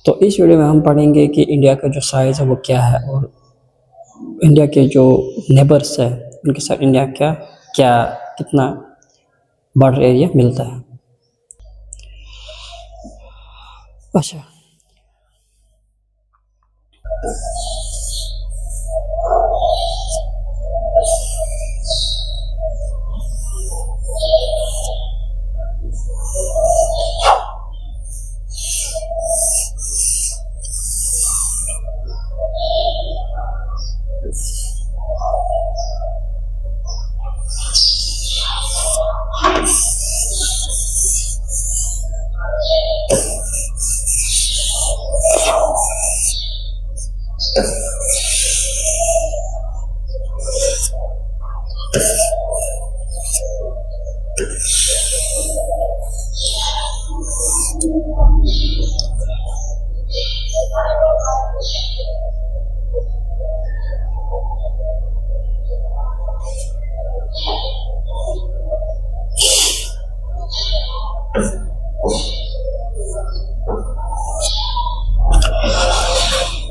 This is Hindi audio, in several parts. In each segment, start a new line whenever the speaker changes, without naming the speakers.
तो इस वीडियो में हम पढ़ेंगे कि इंडिया का जो साइज़ है वो क्या है और इंडिया के जो नेबर्स है उनके साथ इंडिया का क्या कितना बॉर्डर एरिया मिलता है। अच्छा,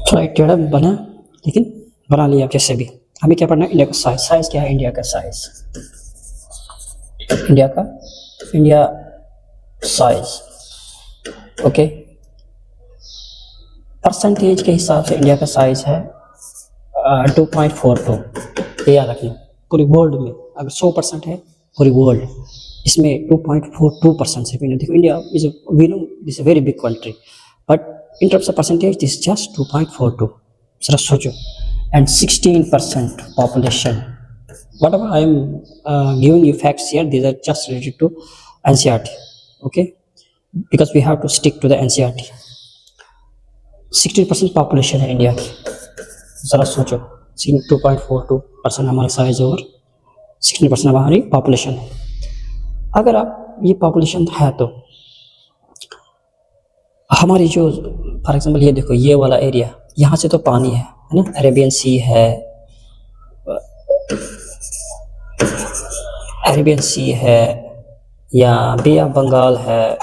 फ्लाइट टेढ़ा बना लेकिन बना लिया। आप जैसे भी हमें क्या पढ़ना है, इंडिया का साइज। साइज क्या है इंडिया का size? India size okay, percentage के हिसाब से इंडिया का साइज है 2.42। ये याद रखना पूरी वर्ल्ड में। अगर 100% है पूरी वर्ल्ड, इसमें 2.42% से भी। देखो India is we know this very big country, but in terms of percentage this is just 2.42. जरा सोचो, and 16% population. Whatever I am giving you facts here, these are just related to NCERT, okay, because we have to stick to the NCERT. 16% population है इंडिया की। जरा सोचो, 2.42% हमारा साइज और 16% हमारी पॉपुलेशन है। अगर आप ये पॉपुलेशन है तो हमारी जो फॉर एग्जांपल ये देखो, ये वाला एरिया, यहाँ से तो पानी है ना, अरेबियन सी है, अरेबियन सी है, या बे ऑफ बंगाल है,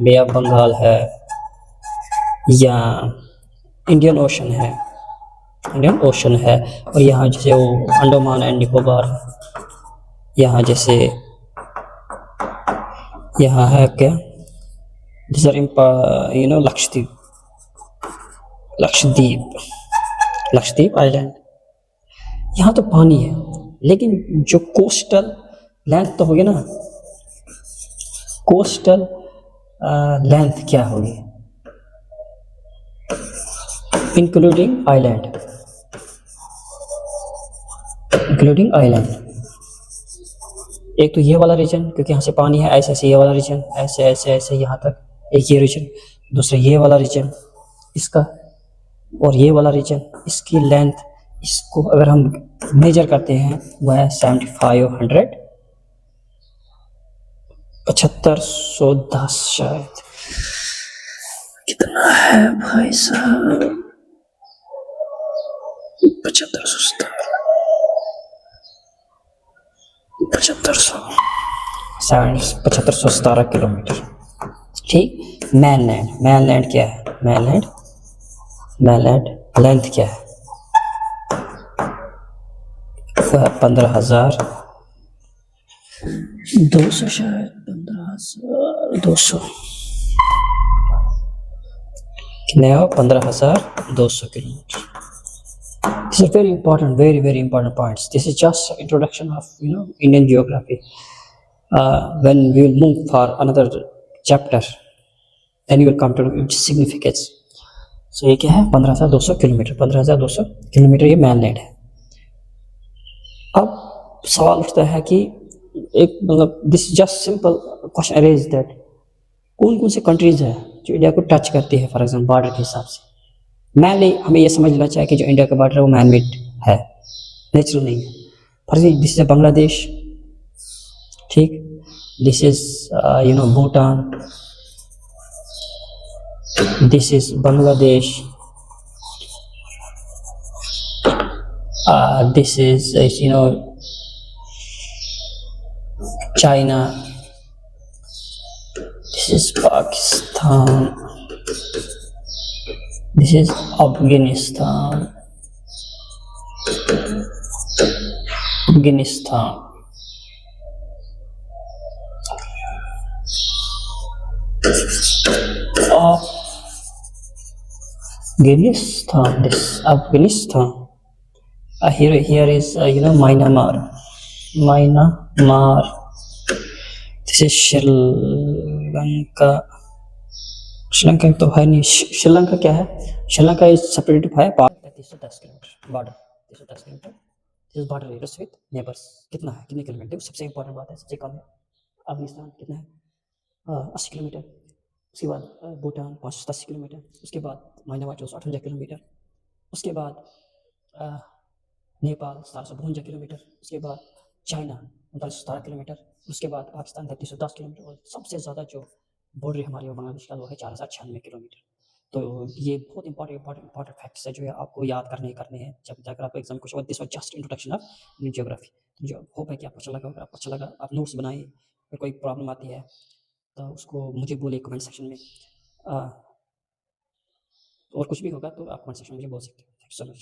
बे ऑफ बंगाल है, या इंडियन ओशन है, इंडियन ओशन है। और यहाँ जैसे वो अंडमान एंड निकोबार, यहाँ जैसे यहाँ है क्या, लक्षद्वीप, लक्षद्वीप आइलैंड। यहाँ तो पानी है, लेकिन जो कोस्टल लेंथ तो होगी ना, कोस्टल लेंथ क्या होगी इंक्लूडिंग आइलैंड, एक तो ये वाला रीजन क्योंकि यहाँ से पानी है, ऐसे ऐसे ये वाला रीजन, ऐसे ऐसे ऐसे यहाँ तक एक ये रीजन, दूसरा ये वाला रीजन इसका, और ये वाला रीजन इसकी लेंथ, इसको अगर हम मेजर करते हैं वह है 7510 शायद। कितना है भाई साहब? 7517 किलोमीटर, ठीक। मैनलैंड क्या है? मैनलैंड लेंथ क्या है? 15,200 शायद, 15,200 कितने हो? 15,200 kilometre. These are very important, very important points. This is just introduction of Indian geography. When we will move for another chapter, then you will come to know its significance. So ये क्या है? 15,200 किलोमीटर, 15,200 किलोमीटर ये मैनलैंड है। अब सवाल उठता है कि एक मतलब this just simple question arrays that कौन से कंट्रीज है जो इंडिया को टच करती है फॉर एग्जाम्पल बॉर्डर के हिसाब से। मैनली हमें ये समझ लेना चाहिए कि जो इंडिया का बॉर्डर है वो मैन मेड है, नेचुरल नहीं है। For example this is Bangladesh, ठीक, this is Bhutan, this is Bangladesh, this is China, this is Pakistan, This is Afghanistan. Afghanistan. Afghanistan. This Afghanistan. Here is Myanmar. Myanmar. This is Sri Lanka. Sri Lanka तो है नहीं। श्रीलंका क्या है? श्रीलंका इज सेपरेटेड है 310 kilometre border, 310 kilometre. This border areas with neighbours कितना है, कितने किलोमीटर? सबसे इंपॉर्टेंट बात है, सबसे कम है अफगानिस्तान कितना है? 80 किलोमीटर। उसके बाद भूटान 580 किलोमीटर। उसके बाद म्यांमार 258 किलोमीटर। उसके बाद नेपाल 752 किलोमीटर। उसके बाद चाइना 3917 किलोमीटर। उसके बाद पाकिस्तान 3310 किलोमीटर। और सबसे ज़्यादा जो बॉर्डर हमारे और बांग्लादेश का वो है 4096 किलोमीटर। तो ये बहुत इंपॉर्टेंट फैक्ट्स है जो है आपको याद करने हैं जब जाकर आपको एग्जाम कुछ। This was just introduction of geography. जो होप है कि आपको अच्छा लगा होगा। आपको अच्छा लगा आप नोट्स बनाइए। अगर कोई प्रॉब्लम आती है तो उसको मुझे बोलिए कमेंट सेक्शन में। और कुछ भी होगा तो आप कमेंट सेक्शन में मुझे बोल सकते हो। Thank you so much.